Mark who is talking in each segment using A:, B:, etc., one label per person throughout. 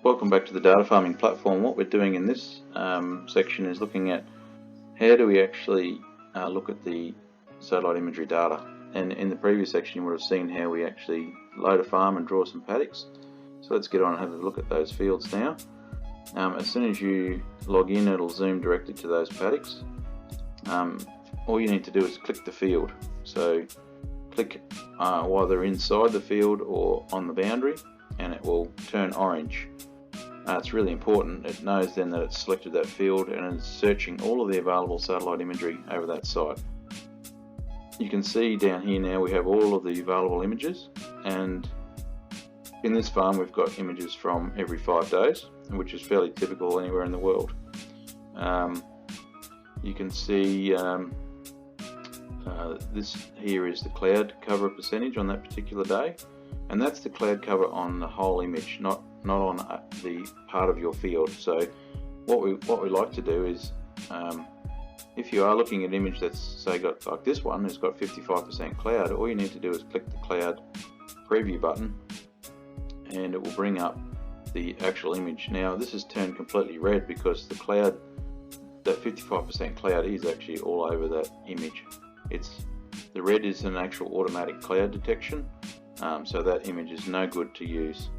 A: Welcome back to the data farming platform. What we're doing in this section is looking at how do we actually look at the satellite imagery data. And in the previous section you would have seen how we actually load a farm and draw some paddocks. So let's get on and have a look at those fields now. As soon as you log in, it'll zoom directly to those paddocks. All you need to do is click the field. So click either inside the field or on the boundary, and it will turn orange. It's really important. It knows then that it's selected that field and is searching all of the available satellite imagery over that site. You can see down here now we have all of the available images, and in this farm we've got images from every 5 days, which is fairly typical anywhere in the world. You can see this here is the cloud cover percentage on that particular day, and that's the cloud cover on the whole image, not on the part of your field. So what we like to do is, if you are looking at an image that's say got like this one, has got 55% cloud, all you need to do is click the cloud preview button and it will bring up the actual image. Now this is turned completely red because the cloud, that 55% cloud, is actually all over that image. The red is an actual automatic cloud detection, so that image is no good to use.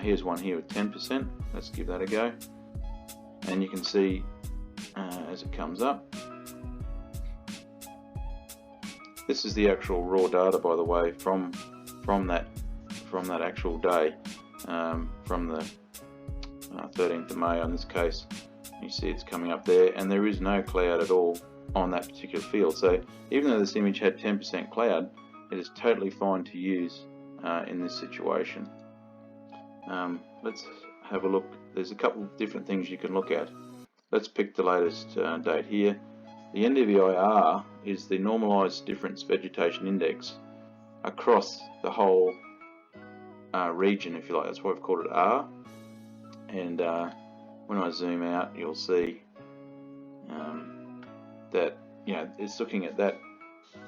A: Here's one here with 10%. Let's give that a go, and you can see as it comes up, this is the actual raw data, by the way, from that actual day, from the 13th of May on this case. You see it's coming up there, and there is no cloud at all on that particular field. So even though this image had 10% cloud, it is totally fine to use in this situation. Let's have a look. There's a couple of different things you can look at. Let's pick the latest date here. The NDVI is the normalized difference vegetation index across the whole region, if you like. That's why I've called it R. And when I zoom out, you'll see that it's looking at that,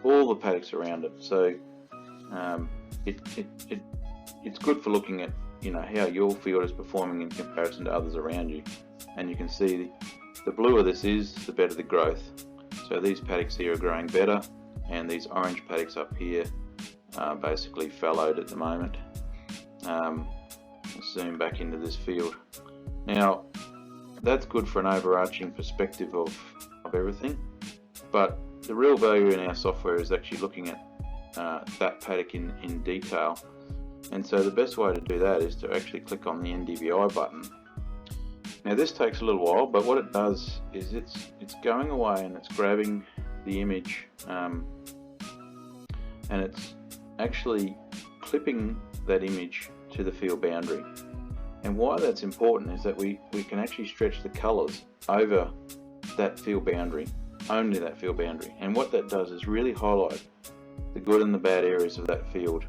A: all the paddocks around it. So it's good for looking at how your field is performing in comparison to others around you. And you can see the bluer this is, the better the growth. So these paddocks here are growing better, and these orange paddocks up here are basically fallowed at the moment. Let's zoom back into this field. Now that's good for an overarching perspective of everything, but the real value in our software is actually looking at that paddock in detail. And so the best way to do that is to actually click on the NDVI button. Now this takes a little while, but what it does is it's going away and it's grabbing the image, and it's actually clipping that image to the field boundary. And why that's important is that we can actually stretch the colors over that field boundary, only that field boundary. And what that does is really highlight the good and the bad areas of that field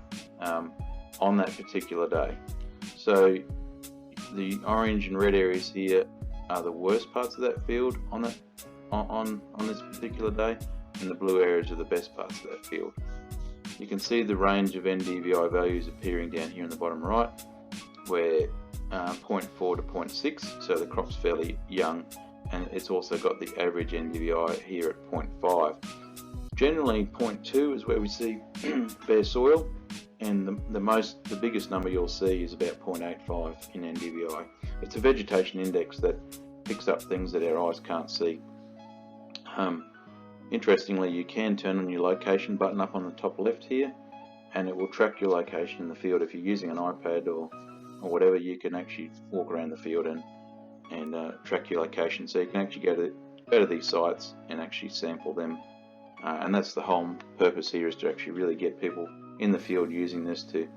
A: on that particular day. So the orange and red areas here are the worst parts of that field on this particular day, and the blue areas are the best parts of that field. You can see the range of NDVI values appearing down here in the bottom right, where 0.4 to 0.6, so the crop's fairly young, and it's also got the average NDVI here at 0.5. Generally 0.2 is where we see bare soil, and the biggest number you'll see is about 0.85 in NDVI. It's a vegetation index that picks up things that our eyes can't see. Interestingly, you can turn on your location button up on the top left here, and it will track your location in the field. If you're using an iPad or whatever, you can actually walk around the field and track your location. So you can actually go to these sites and actually sample them. And that's the whole purpose here, is to actually really get people in the field using this to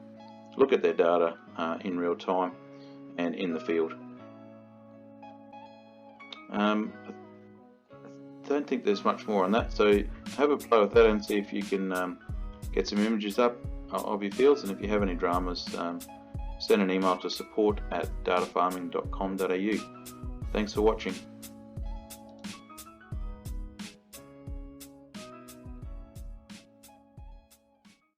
A: look at their data in real time and in the field. I don't think there's much more on that, so have a play with that and see if you can get some images up of your fields. And if you have any dramas, send an email to support@datafarming.com.au. Thanks for watching.